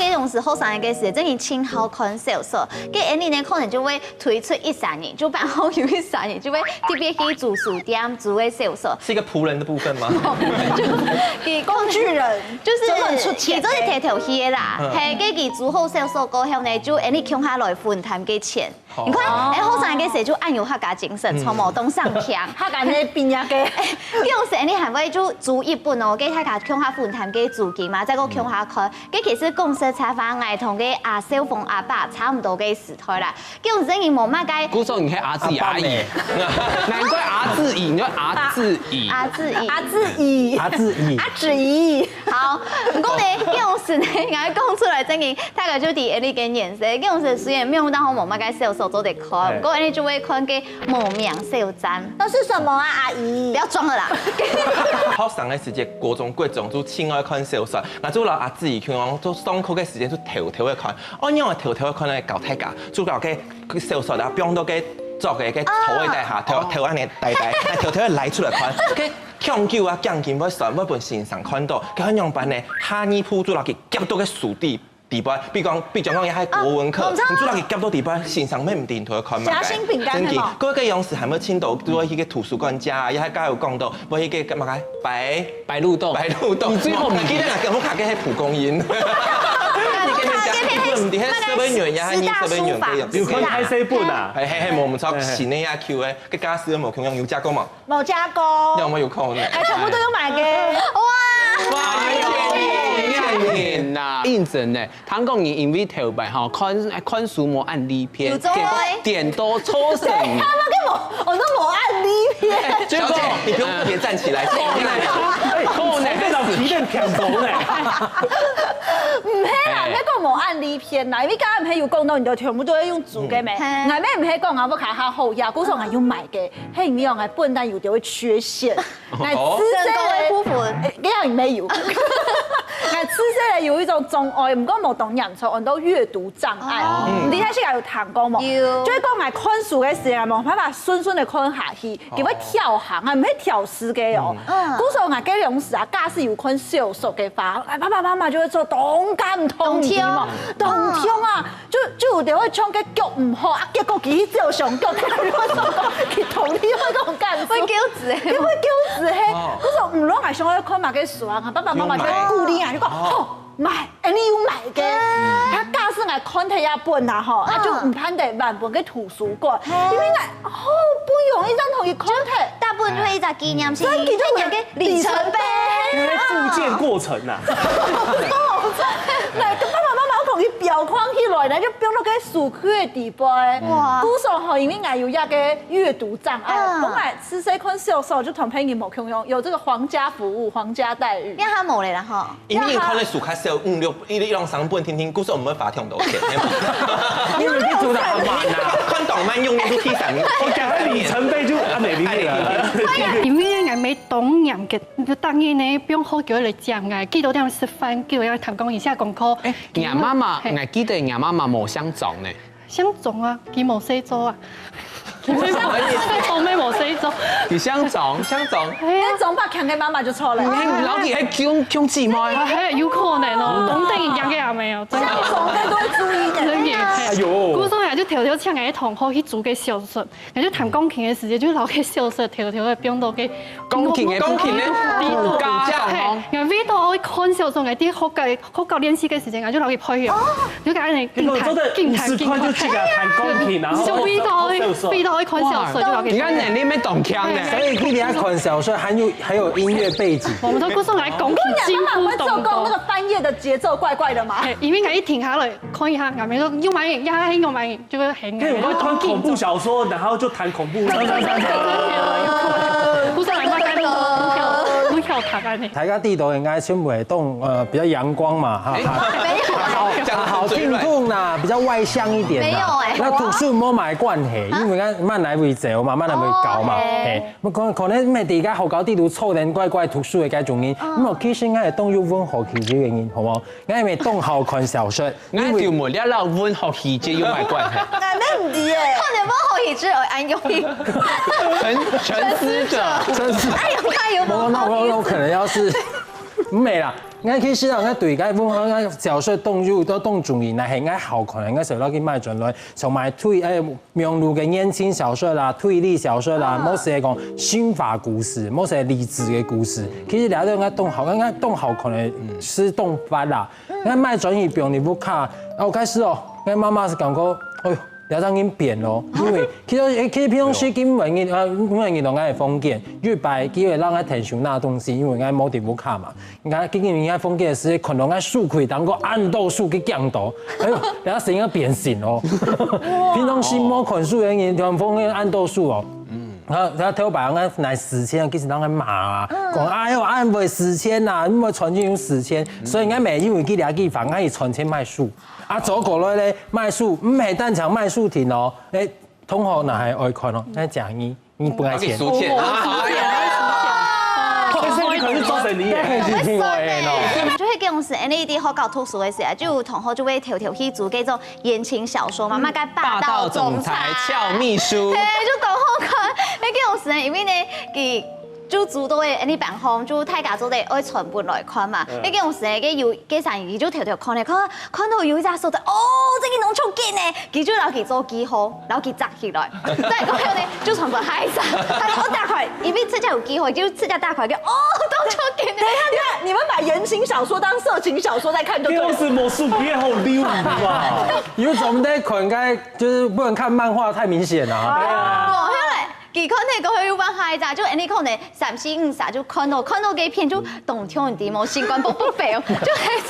给同时后生嘅時，真係親好看小說，嘅 Annie 呢可能就會推出13年，就辦好有13年，就會特別去做書店做嘅小說。是一個僕人的部分嗎？就工具人，就是其中一條戲嘅啦，係嘅佢做好小說過後呢，就 Annie 搶下來分攤嘅錢。你看，後生嘅時就按有客家精神，從無東上強，客家呢邊呀嘅，嗰陣時 Annie 係會就做一本哦，嘅客家搶下分攤嘅資金嘛，再個搶下看，嘅其實公司採訪係同嘅阿小鳳阿爸差唔多嘅時代啦，嗰陣時冇乜嘅。古時候你睇阿志阿姨，難怪阿志姨，你叫阿志姨。阿志姨，阿志姨，阿志姨，阿志姨。好，唔講你嗰陣時呢，我講出來證明，大概就啲 Annie 嘅顏色，嗰陣時雖然沒有當好冇乜嘅小說做得看，不過 Annie 就會看嘅無名小站。那是什麼啊，阿姨？不要裝了啦！學生嘅時節，國中、國中就親愛看小說，我做老阿志姨，佢講做上課嘅時間就偷偷嘅看，我因為偷偷嘅看咧搞太假，做到嘅小說啊，變到嘅作嘅嘅土嘅底下，偷安尼呆，偷偷嘅來出來看，嘅搶救啊，獎金要算，要本先生看到，佢樣辦咧，哈尼鋪做落去夾到嘅樹地。地板，比講也係國文課，你做到佢夾到地板，先生咩唔掂，同佢看嘛。夾心餅乾係嘛？嗰個樣式係咪青島做去個圖書館家，也係加有講到，我去個乜嘢白鹿洞，你最後唔記得啦，咁我卡嘅係蒲公英。唔啲係7本原也係2本原嘅樣。要看睇4本啊？係冇錯，前呢一 Q 嘅，個家私都冇共用，有加工嘛？冇加工。有冇有空呢？係全部都有買嘅。哇！嗱，認真咧，聽講你因為頭擺吼看書冇按呢篇，點多抽成。我都冇按呢篇。小姐，你不用特別站起來。這老皮蛋偏薄咧。唔係啦，那個冇按呢篇啦，因為剛剛唔係有講到，你就全部都要用煮嘅咩？係咩唔係講我要卡下後呀，嗰時候我要買嘅，係唔用係笨蛋有啲會缺陷，係吃些部分，呢樣唔係有。係吃些有一種障礙，唔講冇懂人錯，我都閱讀障礙。你睇先有談過冇？就係講係看書嘅時候，冇辦法順順地看下去，佢會跳行，係唔係跳絲嘅哦？嗰時候我嘅兩時啊，假使有看小說嘅話，爸爸媽媽就會做動感動聽嘛，動聽啊，就有啲會唱嘅腳唔好，啊結果佢就上腳，睇到我所講，佢同你會講幹，會糾子，佢會糾子嘿。嗰時候唔攞係上去看埋嘅書啊，爸爸媽媽就鼓勵啊，就講好買，你要買嘅，他假使係看睇一本啊，吼，就唔攀得萬本嘅圖書館，因為係好不容易讓同佢看睇，大部分會一隻紀念性，紀念嘅里程碑，因為復健過程啊。嚟爸爸媽媽同佢表框起來咧，就變到個書區嘅地步。哇！古時候因為我有一個閱讀障礙，我買吃西看小說就同朋友冇共用，有這個皇家服務、皇家待遇。因為他冇嚟啦，嗬。因為看的書較少，5、6、1、2、3本聽，古時候我們罰挺多錢。因為你做得很慢啊，看動漫用的都提神，我講喺里程碑就按你呢個。因為我沒懂人嘅，當然呢，不用好叫佢嚟講嘅，幾多點食飯，幾多點談講一下功課。我媽媽，我記得我媽媽冇想種呢。想種啊，佢冇寫咗啊。我妹冇寫咗。你想種？你種把強嘅媽媽就錯啦。老弟係強姊妹。係有可能哦，懂得人嘅也沒有。種嘅都會注意嘅。哎呦！古時候就條條請嘅同學去做嘅小說，我就彈鋼琴嘅時間就留嘅小說條條嘅變到嘅鋼琴咧，附加項。我為到我看小說，我啲學教練習嘅時間，我就留去配樂。就咁樣50塊就去彈鋼琴，然後就為到我看小說就留去。而家人哋咩動腔呢？所以你哋看小說還有音樂背景。我們都古時候來鋼琴進步會做工，那個翻頁的節奏怪怪的嘛。因為我一停下來看一下，我咪說用埋影，一用埋影就會很。可以，我會看恐怖小說，然後就彈恐怖。古時候來嘛，在不跳彈啊你。大家地道應該全部係動比較陽光嘛，哈。好聽講啦，比較外向一點。沒有誒。那讀書唔好買關係，因為我慢來為濟嘛，慢來為教嘛。誒，可能咩地家學校啲都錯人怪怪讀書嘅嗰種人，咁我其實我係當要溫和氣質嘅人，好冇？我係咪當好看小說？我條門一撈溫和氣質要買關係。係咩唔啲誒？看你溫和氣質而安用。陳思者，哎呦，我可能要是。唔係啦，我其實我對嗰本小說動入都動注意，係我好看，我時候攞去買進來，同埋名錄嘅言情小說啦、推理小說啦，冇寫講刑法故事，冇寫勵志嘅故事。其實兩個我動好看嘅是動法啦，我買轉去病你不卡，我開始哦，我媽媽是講過，哎呦。有當然變咯，因為其實平常時根本因為同我係封建，越白機會讓我聽上那東西，因為我冇地方卡嘛。你看今年我封建時，可能我樹可以當個暗度樹嘅降度，哎呦，然後成個變形咯。平常時冇看樹嘅人，同封建暗度樹哦。然後頭白我來死前，其實讓我罵啊，講哎呦，俺唔會死前呐，你冇傳進用死前，所以我咪因為佢哋嘅房，我係傳前賣樹。啊，走過來咧賣樹，唔係單場賣樹亭哦，誒，同學嗱係愛看咯，那講你不愛錢。輸錢啊！你可是做生意嘅，是挺愛嘅咯。就係嗰種時，你啲學校讀書嘅時候，就同學就會條去做嗰種言情小說嘛，乜嘅霸道總裁、俏秘書，係就同學看，你嗰種時因為呢佢。就做到嘅，你辦方就大家做得愛全部來看嘛。你嗰種時嘅有幾成日就條看嚟看到有一隻數就哦，這個農出勁咧，佢就攞佢做記號，攞佢摘起來，即係咁樣咧就全部嗨晒。我大塊，因為這隻有記號，就這隻大塊嘅哦，農出勁咧。你們把言情小說當色情小說在看就對了。就是魔術片好溜嘛。有種在看，該就是不能看漫畫，太明顯啦。佢可能個去玩下咋，就你可能3、4、5啥就看到幾片就動聽啲冇新冠不肥，就係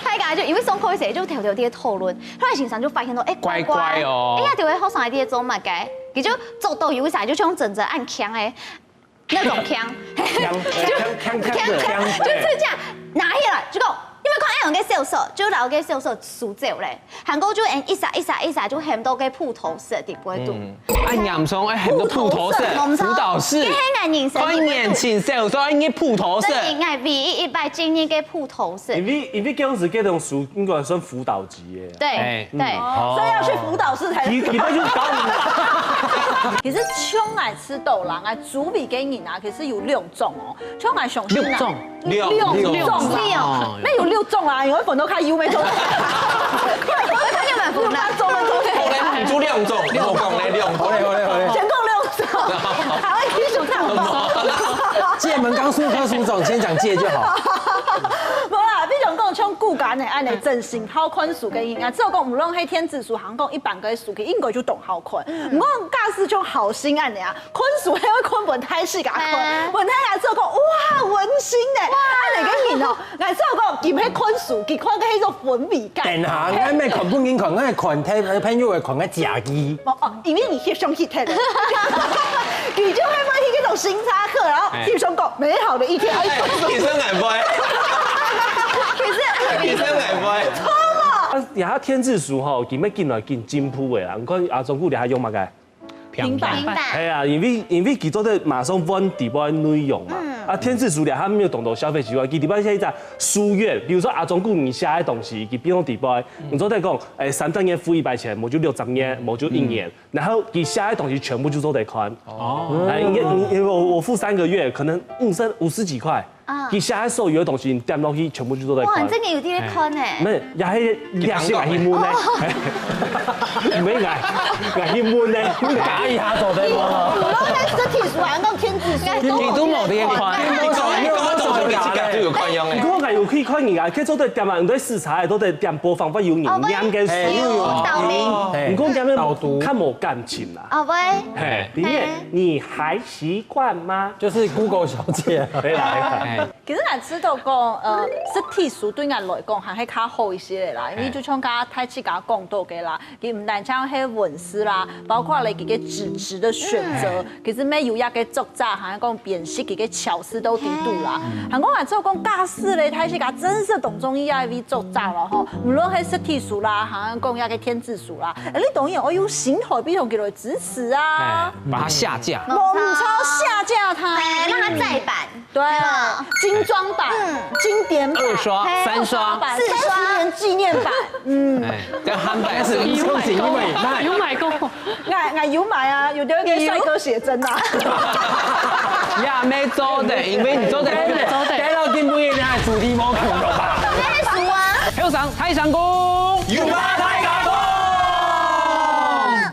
大家就因為上課嘅時候就條啲討論，後來先生就發現到怪怪哦，呀條學生係啲做乜嘅，佢就做到有啥就像真正按槍誒，那種槍，槍，就是這樣拿起來就講。因為佢用嘅小說，就攞嘅小說輸走咧，韓國就一撒就喊到嘅鋪頭式啲杯度。按嚴重喊到鋪頭式，輔導室，看言情小說應該鋪頭式。應該唯一100經驗嘅鋪頭式。因為嗰陣時嗰種書應該算輔導級嘅。對，所以要去輔導室才。佢就搞唔。其實蔥愛吃豆郎啊，煮味給你啊，其實有6種哦。蔥愛上6種，6種，咩有6種啊？有一份都開油味種。佢有冇分啦？中文都我哋煮2種，我講你2種，好，全共6種，台灣基礎差唔多。界門綱數科屬種，先講界就好。冇啦，比如講像骨感的安尼真心好看書嘅影啊，只有講唔論係天子書，行講一般嘅書，佢應該就懂好看。唔講假使種好心安尼啊，看書係會看文太戲噶看，文太啊只有講哇溫馨咧，安尼嘅人哦，但只有講兼係看書，佢看嘅係種氛圍感。等下，我咩看本經看，我係看睇朋友係看嘅假機。哦，因為你翕相翕睇，佢就會買起嗰種星巴克，然後翕相講美好的一天，其實係唔其實係唔啊，而家天字書吼，佢咩見來見進步嘅啦。唔講阿中古你係用乜嘅？平板。係啊，因為佢做得馬上分地方內容嘛。啊，天字書咧，他沒有懂得消費習慣，佢地方係一隻書院，比如說阿中古你寫嘅東西，佢邊種地方，你做得講3等嘢付100錢，冇就6張嘢，冇就1年，然後佢寫嘅東西全部就做得看。哦。因為我付3個月，可能50幾塊。佢寫嘅所有嘅東西，點落去全部就做得看。哇，真嘅有啲咧看咧。咩？又係兩個藝門咧，唔係藝門咧，假一下做得喎。唔通係實體書還講天字書？你都冇啲看，你講做咗幾隻都有看樣嘅。如果藝有可以看嘢啊，佢做得點啊？唔對視察，都得點播放，不有營養嘅書。導明。唔講點樣看冇感情啦。哦喂。係，因為你還習慣嗎？就是 Google 小姐。對啦。其實我知道講，實體書對我來講還係較好一些啦，因為就像剛太子講到嘅啦，佢唔單止係文字啦，包括你嘅紙質的選擇，其實咩有一個作者，還講辨識佢嘅巧思都喺度啦。韓國人之後講假使咧，太子講真是動中意一位作者咯，吼，無論係實體書啦，韓講一個天字書啦，你當然我用新台幣同佢來支持啊，把它下架，我唔超下架它，讓它再版，對啊，精裝版、經典版、2刷、3刷、 40年紀念版，這韓版是有買過，我有買啊，有啲嘅帥哥寫真啊，也沒做的，因為你做的，第一個根本你係主題熟啊！后上太上宫，有吧？